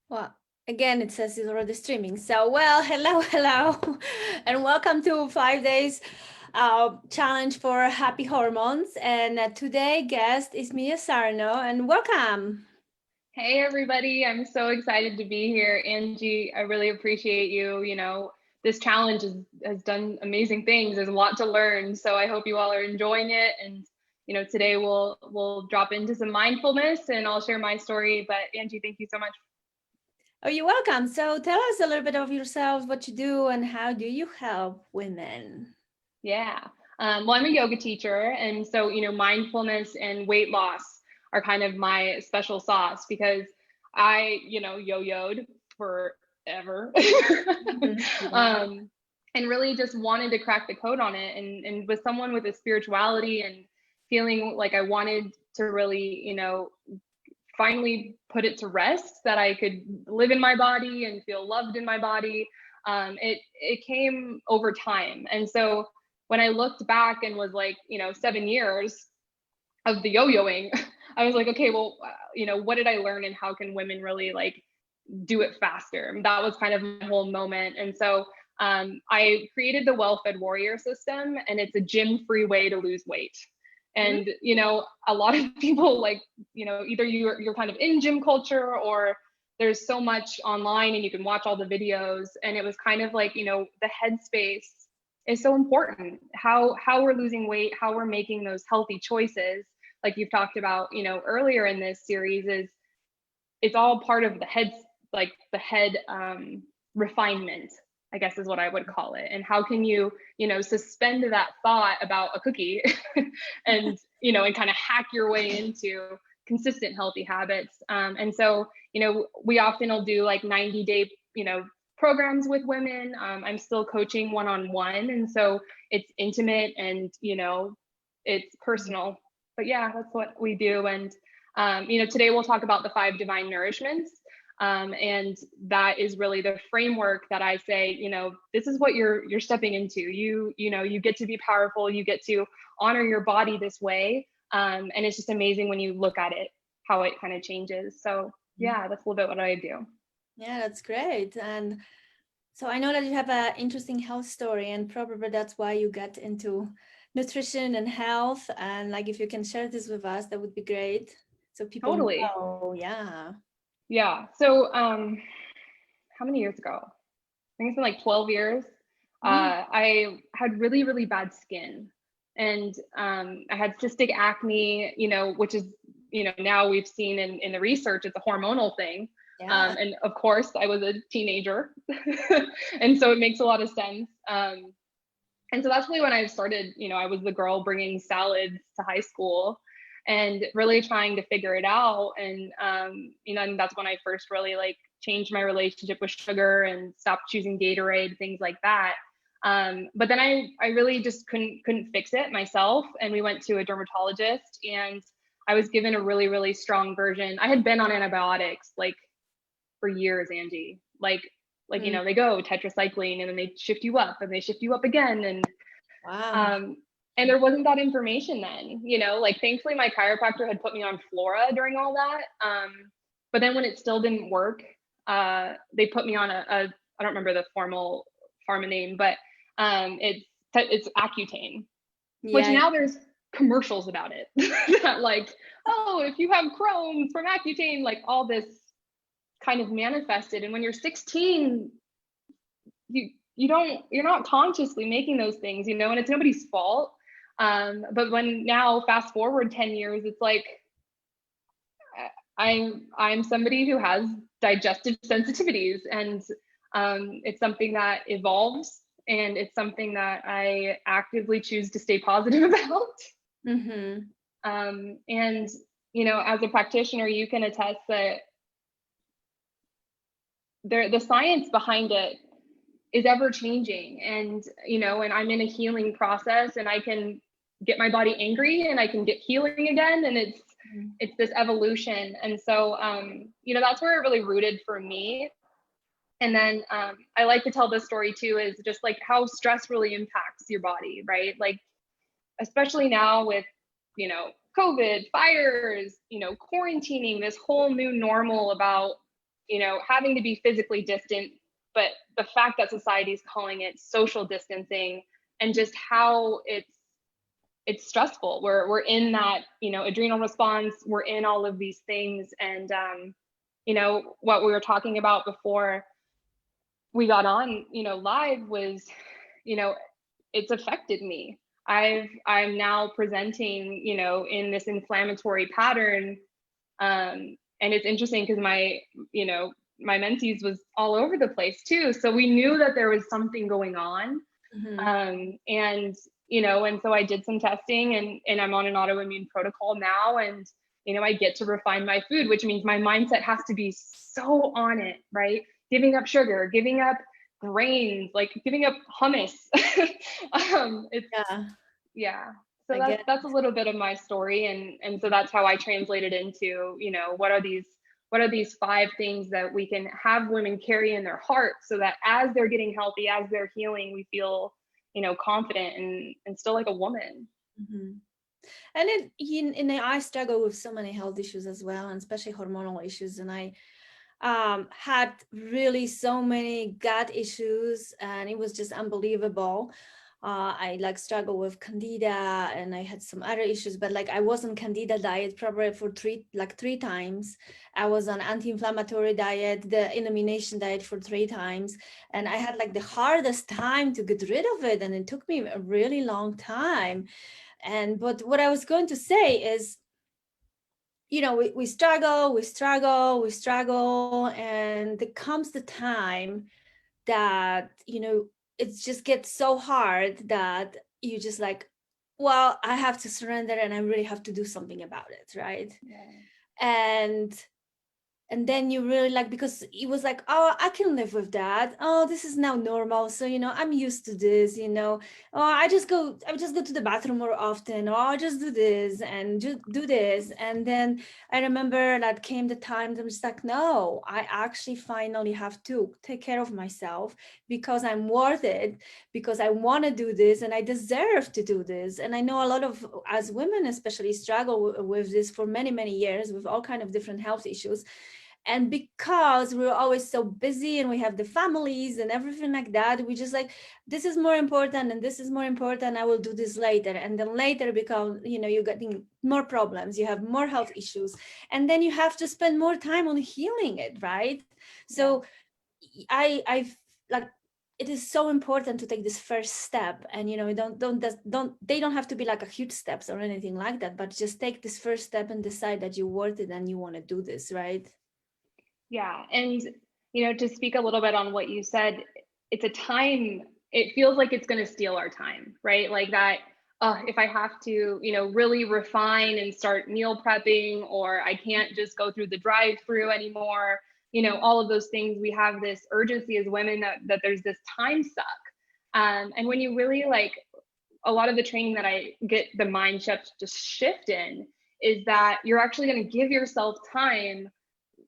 Well, again, it says it's already streaming. So, well, hello, hello, and welcome to 5 days challenge for happy hormones. And today, guest is Mia Sarno, and welcome. Hey everybody, I'm so excited to be here. Angie, I really appreciate you. This challenge has done amazing things. There's a lot to learn. So I hope you all are enjoying it. And today we'll drop into some mindfulness and I'll share my story. But Angie, thank you so much. Oh, you're welcome. So, tell us a little bit of yourselves, what you do, and how do you help women? Yeah. Well, I'm a yoga teacher, and so mindfulness and weight loss are kind of my special sauce because I, yo-yoed forever, Yeah. and really just wanted to crack the code on it, and was someone with a spirituality and feeling like I wanted to really, finally put it to rest, that I could live in my body and feel loved in my body. It came over time, and so when I looked back and was like, 7 years of the yo-yoing, I was like, okay, well, what did I learn and how can women really like do it faster? That was kind of my whole moment. And so I created the Well-Fed Warrior system, and it's a gym-free way to lose weight. And a lot of people like, either you're kind of in gym culture, or there's so much online and you can watch all the videos. And it was kind of like, the headspace is so important. How we're losing weight, how we're making those healthy choices, like you've talked about, earlier in this series, is it's all part of the head, like the head refinement, I guess is what I would call it. And how can you, suspend that thought about a cookie and, and kind of hack your way into consistent healthy habits. And so, we often will do like 90-day, programs with women. I'm still coaching one-on-one. And so it's intimate and, it's personal. But yeah, that's what we do. And, today we'll talk about the 5 divine nourishments. And that is really the framework that I say, this is what you're stepping into. You get to be powerful. You get to honor your body this way. And it's just amazing when you look at it, how it kind of changes. So yeah, that's a little bit what I do. Yeah, that's great. And so I know that you have an interesting health story, and probably that's why you got into nutrition and health. And like, if you can share this with us, that would be great. So people Totally. know. Yeah. Yeah. So how many years ago? I think it's been like 12 years. Mm. I had really, really bad skin. And I had cystic acne, which is, now we've seen in the research, it's a hormonal thing. Yeah. And of course, I was a teenager. And so it makes a lot of sense. And so that's really when I started, I was the girl bringing salads to high school and really trying to figure it out. And, and that's when I first really like changed my relationship with sugar and stopped choosing Gatorade, things like that. But then I really just couldn't fix it myself. And we went to a dermatologist, and I was given a really, really strong version. I had been on antibiotics like for years, Angie. Mm. They go tetracycline, and then they shift you up and they shift you up again. Wow. Um, and there wasn't that information then, like thankfully my chiropractor had put me on Flora during all that. But then when it still didn't work, they put me on I don't remember the formal pharma name, but it's Accutane, which Yeah. now there's commercials about it that like, oh, if you have Crohn's from Accutane, like all this kind of manifested. And when you're 16, you're not consciously making those things, and it's nobody's fault. But when now fast forward 10 years, it's like I'm somebody who has digestive sensitivities, and it's something that evolves, and it's something that I actively choose to stay positive about. Mm-hmm. And as a practitioner, you can attest that the science behind it is ever changing. And and I'm in a healing process, and I can get my body angry and I can get healing again, and it's this evolution. And so that's where it really rooted for me. And then I like to tell this story too, is just like how stress really impacts your body, right? Like especially now with COVID, fires, quarantining, this whole new normal about having to be physically distant, but the fact that society is calling it social distancing, and just how it's stressful. We're in that, adrenal response, we're in all of these things. And what we were talking about before we got on, live was, it's affected me. I'm now presenting, in this inflammatory pattern. And it's interesting because my mentees was all over the place too. So we knew that there was something going on. And so I did some testing, and I'm on an autoimmune protocol now. And, I get to refine my food, which means my mindset has to be so on it, right? Giving up sugar, giving up grains, like giving up hummus. Yeah. So that's a little bit of my story. And so that's how I translated into, what are these 5 things that we can have women carry in their heart, so that as they're getting healthy, as they're healing, we feel, confident and still like a woman. And I struggle with so many health issues as well, and especially hormonal issues. And I had really so many gut issues, and it was just unbelievable. I struggle with candida, and I had some other issues, but I was on candida diet probably for three times. I was on anti-inflammatory diet, the elimination diet for 3 times. And I had the hardest time to get rid of it. And it took me a really long time. But what I was going to say is, we struggle, and there comes the time that, it just gets so hard that you just well, I have to surrender, and I really have to do something about it, right? Yeah. And then you really because it was oh, I can live with that. Oh, this is now normal. So, I'm used to this, oh, I just go to the bathroom more often, or I just do this and just do this. And then I remember that came the time that I'm just no, I actually finally have to take care of myself, because I'm worth it, because I want to do this and I deserve to do this. And I know a lot of as women especially struggle with this for many, many years, with all kind of different health issues. And because we're always so busy and we have the families and everything like that, we just this is more important and this is more important, I will do this later. And then later become, you're getting more problems, you have more health issues, and then you have to spend more time on healing it, right? So I've it is so important to take this first step. And they don't have to be a huge steps or anything like that, but just take this first step and decide that you're worth it and you want to do this, right? Yeah. And, to speak a little bit on what you said, it's a time, it feels like it's going to steal our time, right? Like that, if I have to, really refine and start meal prepping, or I can't just go through the drive-through anymore, all of those things, we have this urgency as women that there's this time suck. And when you really a lot of the training that I get the mind shift to shift in is that you're actually going to give yourself time,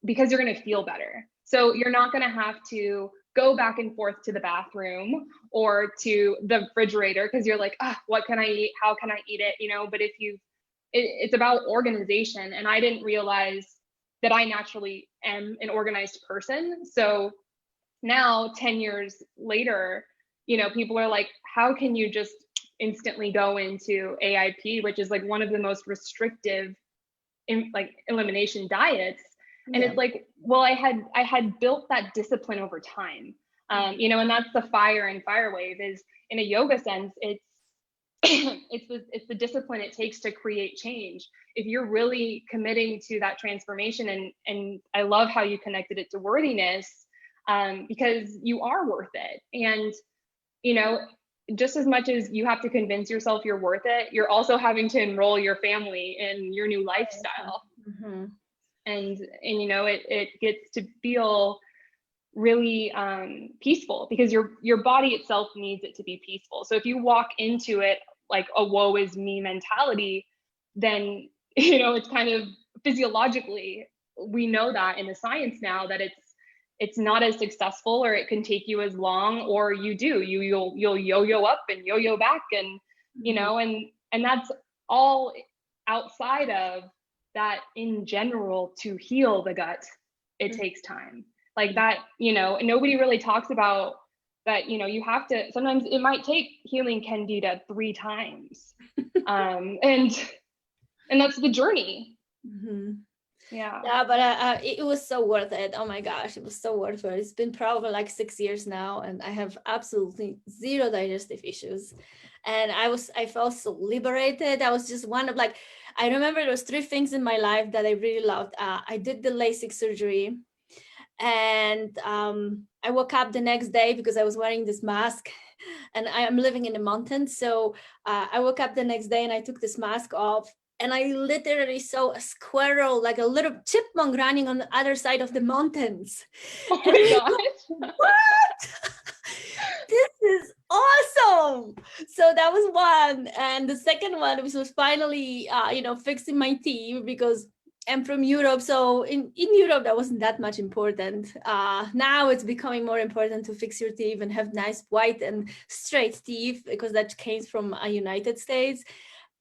because you're going to feel better. So you're not going to have to go back and forth to the bathroom or to the refrigerator, because you're what can I eat? How can I eat it? But it's about organization. And I didn't realize that I naturally am an organized person. So now 10 years later, people are how can you just instantly go into AIP, which is one of the most restrictive elimination diets. And it's well, I had built that discipline over time. And that's the fire in Firewave, is in a yoga sense, it's it's the discipline it takes to create change. If you're really committing to that transformation, and I love how you connected it to worthiness, because you are worth it. And just as much as you have to convince yourself you're worth it, you're also having to enroll your family in your new lifestyle. And it gets to feel really peaceful, because your body itself needs it to be peaceful. So if you walk into it like a woe is me mentality, then it's kind of physiologically, we know that in the science now that it's not as successful, or it can take you as long, or you'll yo-yo up and yo-yo back, and and that's all outside of that. In general, to heal the gut, it takes time. Like that, you know, nobody really talks about that, you know, you have to, sometimes it might take healing candida 3 times. And that's the journey. Mhm. Yeah. Yeah, but it was so worth it. Oh my gosh, it was so worth it. It's been probably like 6 years now, and I have absolutely zero digestive issues. And I felt so liberated. I was just one of like, I remember there was 3 things in my life that I really loved. I did the LASIK surgery, and I woke up the next day because I was wearing this mask, and I am living in the mountains. So I woke up the next day and I took this mask off, and I literally saw a squirrel, like a little chipmunk, running on the other side of the mountains. Oh And my I thought, gosh. what? This is awesome. So that was one. And the second one was finally, fixing my teeth, because I'm from Europe. So in Europe, that wasn't that much important. Now it's becoming more important to fix your teeth and have nice white and straight teeth, because that came from United States.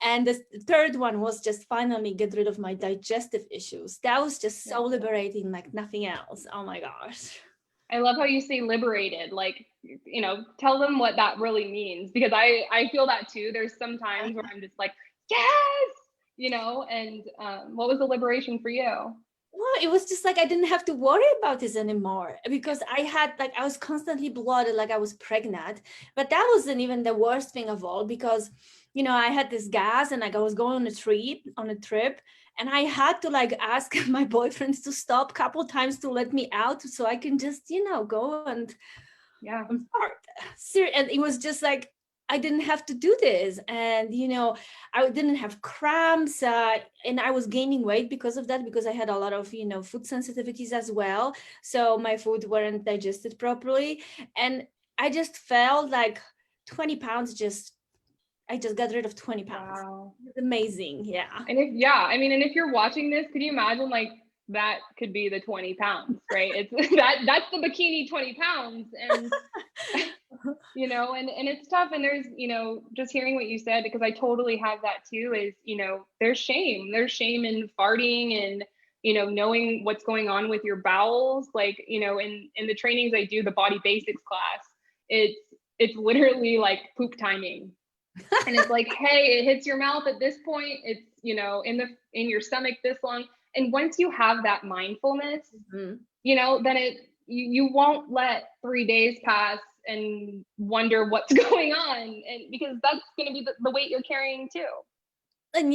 And the third one was just finally get rid of my digestive issues. That was just so liberating, like nothing else. Oh my gosh. I love how you say liberated. Like, you know, tell them what that really means, because I feel that too. There's some times where I'm just like, yes, you know. And what was the liberation for you? Well, it was just like I didn't have to worry about this anymore, because I was constantly bloated, like I was pregnant. But that wasn't even the worst thing of all, because I had this gas, and like I was going on a trip, and I had to like ask my boyfriends to stop a couple times to let me out so I can just go and fart. And it was just like I didn't have to do this, and I didn't have cramps, and I was gaining weight because of that, because I had a lot of food sensitivities as well, so my food weren't digested properly, and I just felt like 20 pounds. I just got rid of 20 pounds. Wow. It's amazing. Yeah. And if you're watching this, could you imagine, like, that could be the 20 pounds, right? It's that's the bikini 20 pounds. And and it's tough. And there's, just hearing what you said, because I totally have that too, is, there's shame in farting, and, knowing what's going on with your bowels. Like, in the trainings I do, the body basics class, it's literally like poop timing. And it's like, hey, it hits your mouth at this point. It's, in your stomach this long. And once you have that mindfulness, then you won't let 3 days pass and wonder what's going on. And because that's going to be the weight you're carrying too. And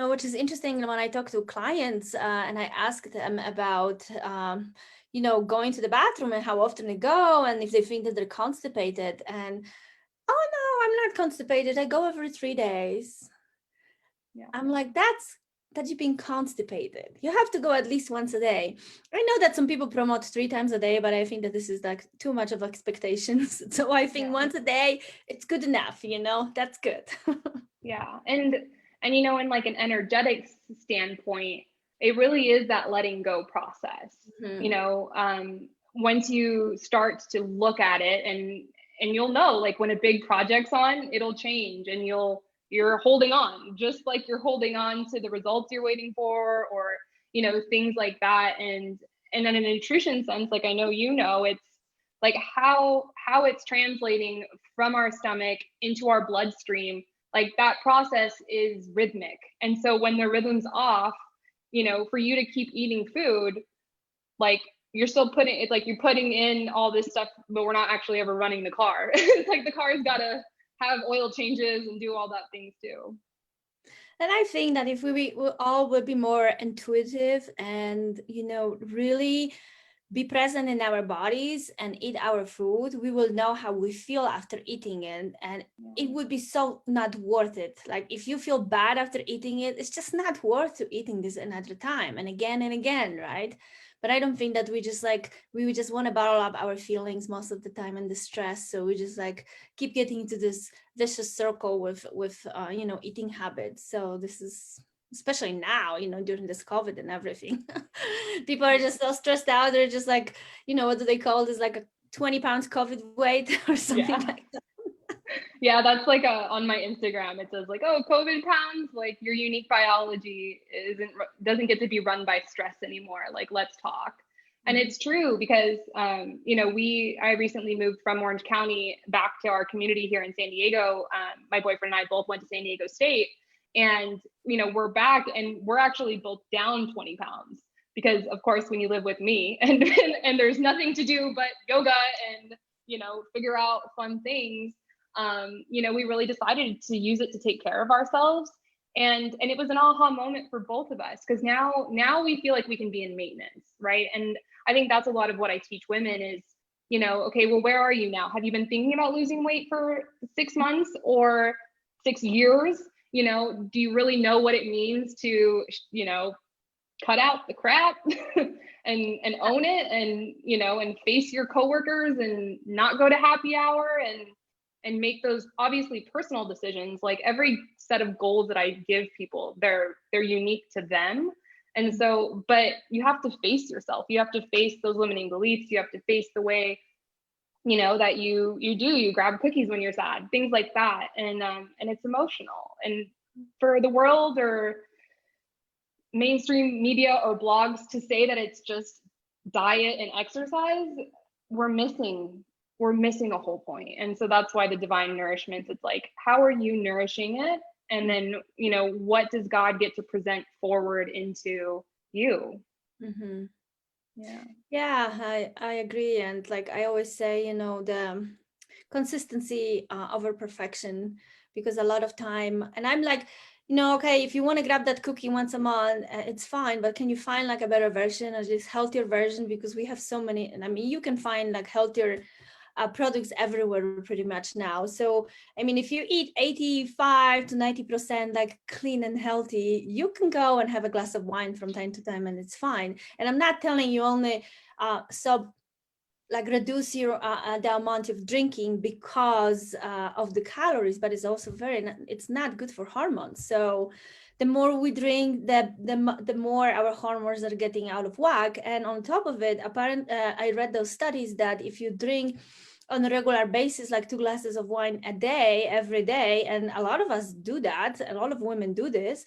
which is interesting, when I talk to clients and I ask them about, going to the bathroom and how often they go, and if they think that they're constipated, and oh no, I'm not constipated, I go every 3 days. Yeah. I'm like, that's you being constipated. You have to go at least once a day. I know that some people promote 3 times a day, but I think that this is like too much of expectations. So I think once a day, it's good enough, that's good. Yeah. And in like an energetic standpoint, it really is that letting go process. Once you start to look at it, and you'll know, like, when a big project's on, it'll change, and you're holding on, just like you're holding on to the results you're waiting for, or things like that. And then in a nutrition sense, like, I know it's like how it's translating from our stomach into our bloodstream. Like, that process is rhythmic. And so when the rhythm's off, for you to keep eating food, like, you're still it's like you're putting in all this stuff, but we're not actually ever running the car. It's like the car's got to have oil changes and do all that things too. And I think that if we all would be more intuitive and, really be present in our bodies and eat our food, we will know how we feel after eating it. And it would be so not worth it. Like, if you feel bad after eating it, it's just not worth to eating this another time and again, right? But I don't think that we just want to bottle up our feelings most of the time and the stress. So we just like keep getting into this vicious circle with eating habits. So this is, especially now, during this COVID and everything, people are just so stressed out. They're just like, what do they call this? Like a 20 pounds COVID weight or something like that. Yeah, that's like on my Instagram, it says like, oh, COVID pounds, like, your unique biology doesn't get to be run by stress anymore. Like, let's talk. And it's true because, you know, I recently moved from Orange County back to our community here in San Diego. My boyfriend and I both went to San Diego State, and, you know, we're back and we're actually both down 20 pounds because, of course, when you live with me and there's nothing to do but yoga and, you know, figure out fun things, you know, we really decided to use it to take care of ourselves. And it was an aha moment for both of us, because now we feel like we can be in maintenance, right? And I think that's a lot of what I teach women is, you know, okay, well, where are you now? Have you been thinking about losing weight for 6 months or 6 years? You know, do you really know what it means to, you know, cut out the crap and own it, and, you know, and face your coworkers and not go to happy hour and make those obviously personal decisions. Like every set of goals that I give people, they're unique to them. And so, but you have to face yourself. You have to face those limiting beliefs. You have to face the way, you know, that you grab cookies when you're sad, things like that. And it's emotional. And for the world or mainstream media or blogs to say that it's just diet and exercise, we're missing the whole point. And so that's why the divine nourishment, it's like, how are you nourishing it? And then, you know, what does God get to present forward into you? Mm-hmm. Yeah, I agree. And like I always say, you know, the consistency over perfection, because a lot of time, and I'm like, you know, okay, if you want to grab that cookie once a month, it's fine, but can you find like a better version or this healthier version? Because we have so many, and I mean, you can find like healthier products everywhere pretty much now. So, I mean, if you eat 85 to 90% like clean and healthy, you can go and have a glass of wine from time to time and it's fine. And I'm not telling you only reduce your the amount of drinking because of the calories, but it's also it's not good for hormones. So the more we drink, the more our hormones are getting out of whack. And on top of it, I read those studies that if you drink on a regular basis, like 2 glasses of wine a day, every day, and a lot of us do that, a lot of women do this,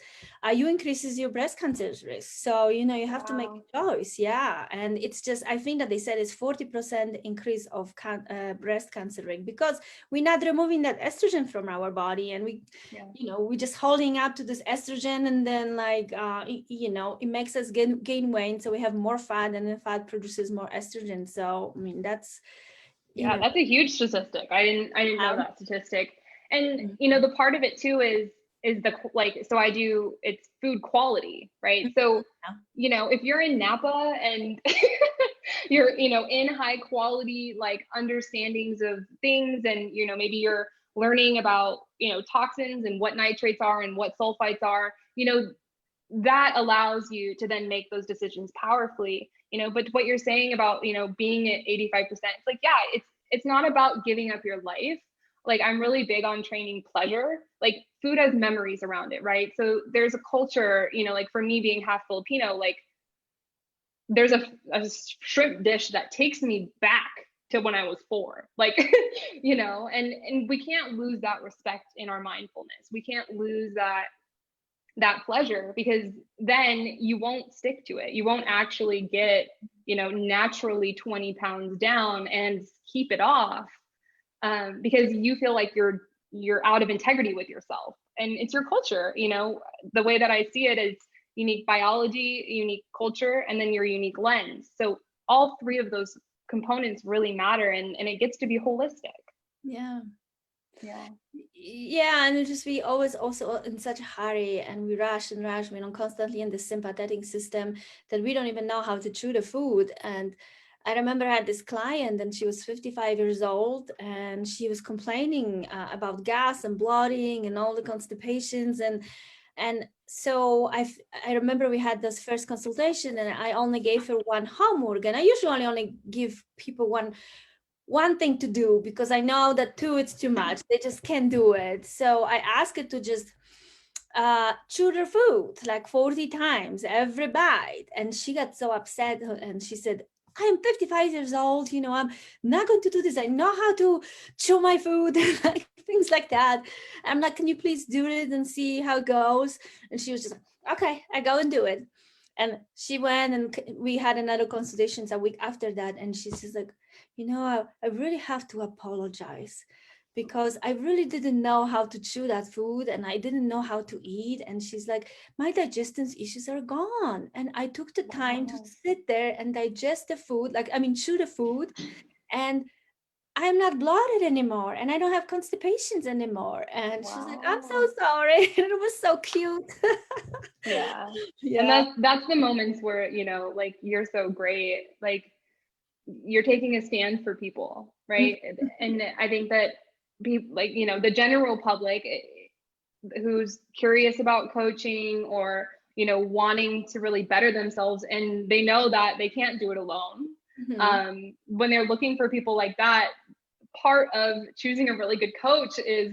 you increases your breast cancer risk. So, you know, you have to make a choice. Yeah. And it's just, I think that they said it's 40% increase of breast cancer risk, because we're not removing that estrogen from our body. And you know, we're just holding up to this estrogen, and then you know, it makes us gain weight. So we have more fat, and then fat produces more estrogen. So, I mean, that's, that's a huge statistic. I didn't know that statistic. And you know, the part of it too is the so it's food quality, right? So you know, if you're in Napa and you're, you know, in high quality like understandings of things, and you know, maybe you're learning about, you know, toxins and what nitrates are and what sulfites are, you know, that allows you to then make those decisions powerfully. You know, but what you're saying about, you know, being at 85%, it's like, yeah, it's not about giving up your life. Like, I'm really big on training pleasure. Like, food has memories around it, right? So there's a culture, you know, like for me being half Filipino, like there's a shrimp dish that takes me back to when I was 4, like, you know, and we can't lose that respect in our mindfulness. We can't lose that pleasure, because then you won't stick to it. You won't actually get, you know, naturally 20 pounds down and keep it off, because you feel like you're out of integrity with yourself. And it's your culture. You know, the way that I see it is unique biology, unique culture, and then your unique lens. So all 3 of those components really matter, and it gets to be holistic. Yeah, and just we always also in such a hurry, and we rush, you know, constantly in the sympathetic system that we don't even know how to chew the food. And I remember I had this client, and she was 55 years old, and she was complaining about gas and bloating and all the constipations, and so I remember we had this first consultation, and I only gave her one homework, and I usually only give people one thing to do, because I know that 2, it's too much. They just can't do it. So I asked her to just chew their food like 40 times every bite. And she got so upset, and she said, I'm 55 years old, you know, I'm not going to do this. I know how to chew my food, like things like that. I'm like, can you please do it and see how it goes? And she was just like, okay, I go and do it. And she went and we had another consultation a week after that. And she says like, I really have to apologize because I really didn't know how to chew that food and I didn't know how to eat. And she's like, my digestion issues are gone. And I took the time to Wow. sit there and digest the food, chew the food. And I'm not bloated anymore and I don't have constipations anymore. And she's like, I'm so Wow. sorry. And it was so cute. Yeah. And Yeah. that's the moments where, like you're so great. Like you're taking a stand for people, right? And I think that people like, the general public who's curious about coaching or, wanting to really better themselves and they know that they can't do it alone. When they're looking for people like that, part of choosing a really good coach is,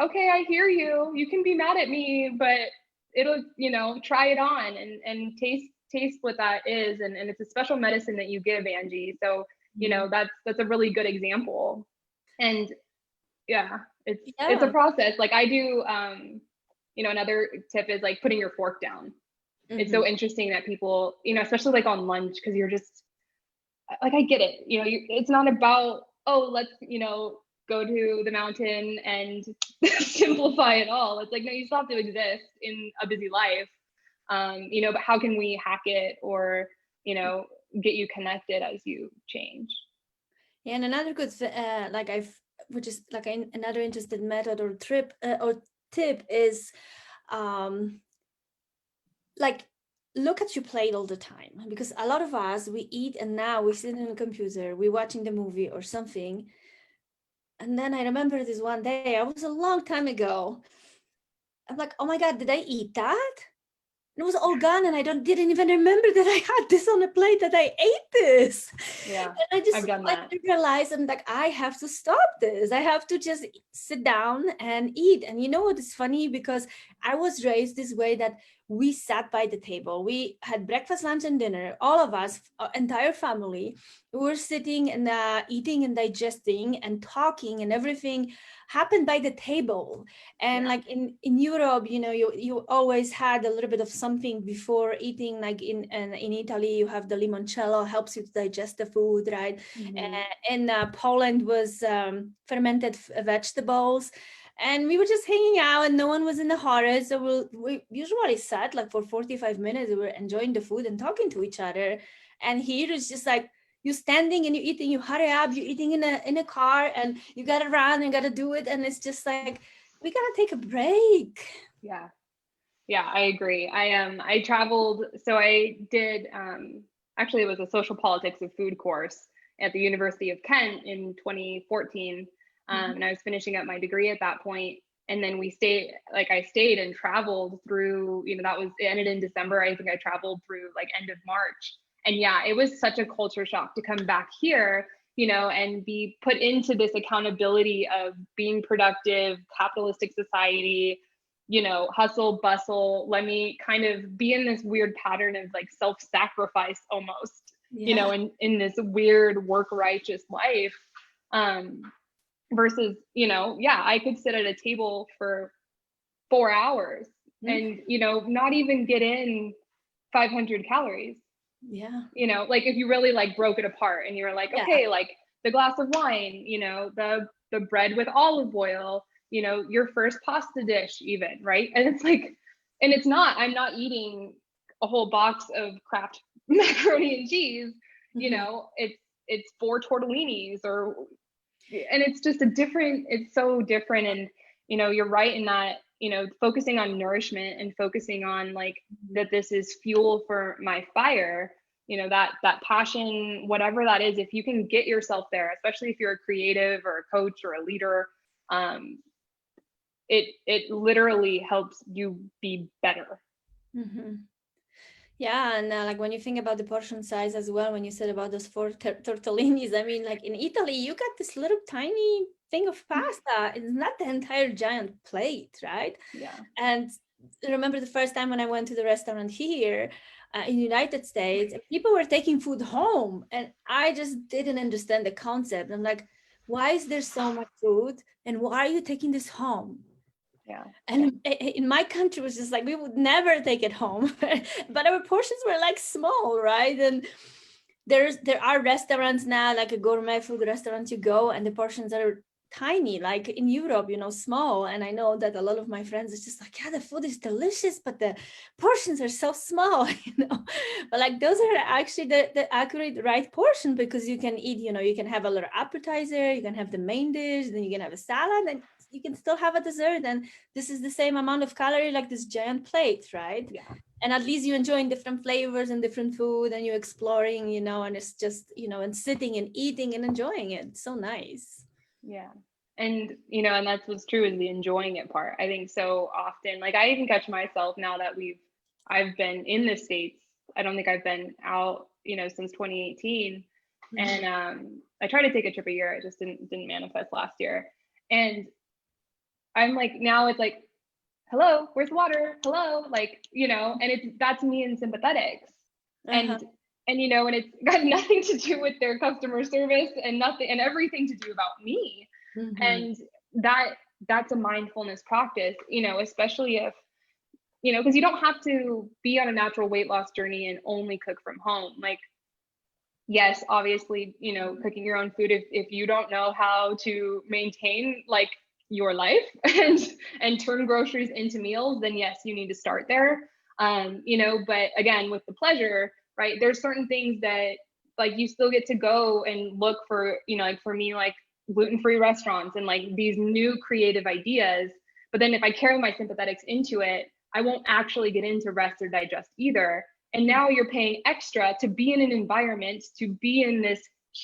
okay, I hear you. You can be mad at me, but it'll, try it on and taste what that is. And it's a special medicine that you give, Angie. So, that's a really good example. And yeah, it's a process. Like I do, another tip is like putting your fork down. It's so interesting that people, especially like on lunch, because you're just like, I get it. It's not about, oh, let's, go to the mountain and simplify it all. It's like, no, you still have to exist in a busy life. But how can we hack it or, get you connected as you change? Yeah, and another good, which is like another interested method or tip is, like look at your plate all the time because a lot of us we eat and now we sit on the computer, we're watching the movie or something, and then I remember this one day, I was a long time ago. I'm like, oh my God, did I eat that? It was all gone and I didn't even remember that I had this on a plate, that I ate this. Yeah, and I just I've done that. realized I'm like, I have to stop this. I have to just sit down and eat. And you know what is funny, because I was raised this way that we sat by the table, we had breakfast, lunch and dinner, all of us, entire family, we were sitting and eating and digesting and talking, and everything happened by the table. And like in Europe, you always had a little bit of something before eating. Like in Italy, you have the limoncello, helps you to digest the food, right? In Poland was fermented vegetables. And we were just hanging out and no one was in the hurry. So we usually sat like for 45 minutes. We were enjoying the food and talking to each other. And here it's just like, you standing and you eating, you hurry up, you're eating in a car and you gotta run and gotta do it. And it's just like, we gotta take a break. Yeah, I agree. I traveled, so I did actually it was a social politics of food course at the University of Kent in 2014. And I was finishing up my degree at that point. And then I stayed and traveled through, it ended in December. I think I traveled through like end of March. And yeah, it was such a culture shock to come back here, and be put into this accountability of being productive, capitalistic society, hustle, bustle. Let me kind of be in this weird pattern of like self-sacrifice almost, in this weird work righteous life. Versus, I could sit at a table for 4 hours and, not even get in 500 calories. Yeah. Like if you really like broke it apart and you're like, okay, like the glass of wine, the bread with olive oil, your first pasta dish even, right? And it's like, and I'm not eating a whole box of Kraft macaroni and cheese, it's 4 tortellinis and it's just it's so different. And, you're right in that, focusing on nourishment and focusing on like that this is fuel for my fire, that passion, whatever that is, if you can get yourself there, especially if you're a creative or a coach or a leader, it literally helps you be better. Yeah, and like when you think about the portion size as well, when you said about those 4 tortellinis, I mean, like in Italy, you got this little tiny thing of pasta. It's not the entire giant plate, right? Yeah. And I remember the first time when I went to the restaurant here in the United States, people were taking food home, and I just didn't understand the concept. I'm like, why is there so much food, and why are you taking this home? Yeah. And in my country, it was just like, we would never take it home, but our portions were like small, right? And there are restaurants now, like a gourmet food restaurant you go, and the portions are tiny, like in Europe, small. And I know that a lot of my friends is just like, yeah, the food is delicious, but the portions are so small, But like those are actually the accurate right portion, because you can eat, you can have a little appetizer, you can have the main dish, then you can have a salad, and you can still have a dessert. And this is the same amount of calorie like this giant plate, right? Yeah. And at least you're enjoying different flavors and different food, and you're exploring, and it's just, and sitting and eating and enjoying it. So nice. Yeah. And, and that's what's true, is the enjoying it part. I think so often, like I even catch myself now that I've been in the States. I don't think I've been out, since 2018. Mm-hmm. And I try to take a trip a year. It just didn't manifest last year. And I'm like, now it's like, hello, where's water? Hello, like, and that's me in sympathetics. Uh-huh. And and it's got nothing to do with their customer service, and everything to do about me. Mm-hmm. And that's a mindfulness practice, especially if, because you don't have to be on a natural weight loss journey and only cook from home. Like, yes, obviously, cooking your own food, if you don't know how to maintain like your life and turn groceries into meals, then yes, you need to start there. But again, with the pleasure, right, there's certain things that like you still get to go and look for, like for me, like gluten-free restaurants and like these new creative ideas. But then if I carry my sympathetics into it, I won't actually get into rest or digest either. And now you're paying extra to be in an environment, to be in this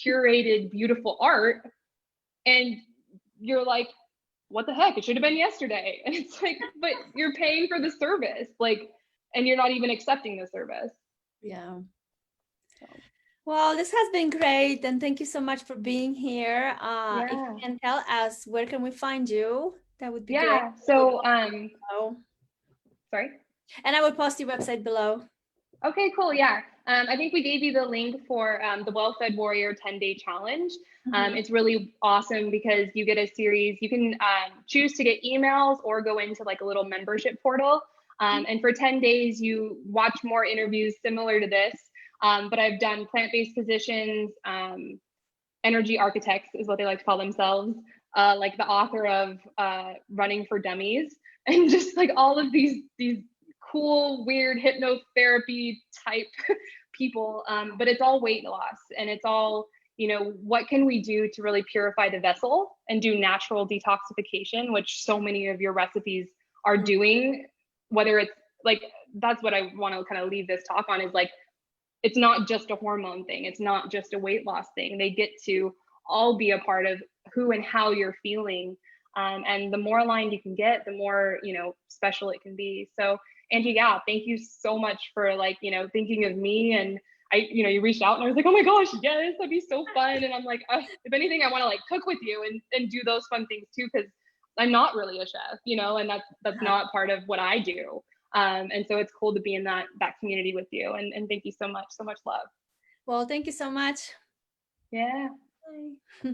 curated, beautiful art. And you're like, what the heck? It should have been yesterday. And it's like, but you're paying for the service, like, and you're not even accepting the service. Yeah. Well, this has been great. And thank you so much for being here. If you Yeah. can tell us, where can we find you? That would be great. Yeah. So, sorry. And I will post your website below. Okay, cool. Yeah. I think we gave you the link for the Well-Fed Warrior 10-day challenge. Mm-hmm. It's really awesome because you get a series. You can choose to get emails or go into like a little membership portal. And for 10 days, you watch more interviews similar to this. But I've done plant-based physicians, energy architects is what they like to call themselves, like the author of Running for Dummies, and just like all of these cool, weird hypnotherapy type people. But it's all weight loss, and it's all, what can we do to really purify the vessel and do natural detoxification, which so many of your recipes are doing. Whether it's like, that's what I want to kind of leave this talk on, is like, it's not just a hormone thing. It's not just a weight loss thing. They get to all be a part of who and how you're feeling. And the more aligned you can get, the more, special it can be. So Angie, yeah, thank you so much for like, thinking of me. And you reached out and I was like, oh my gosh, yes, that'd be so fun. And I'm like, if anything, I want to like cook with you and do those fun things too, because I'm not really a chef, and that's not part of what I do. And so it's cool to be in that community with you. And thank you so much love. Well, thank you so much. Yeah. Bye.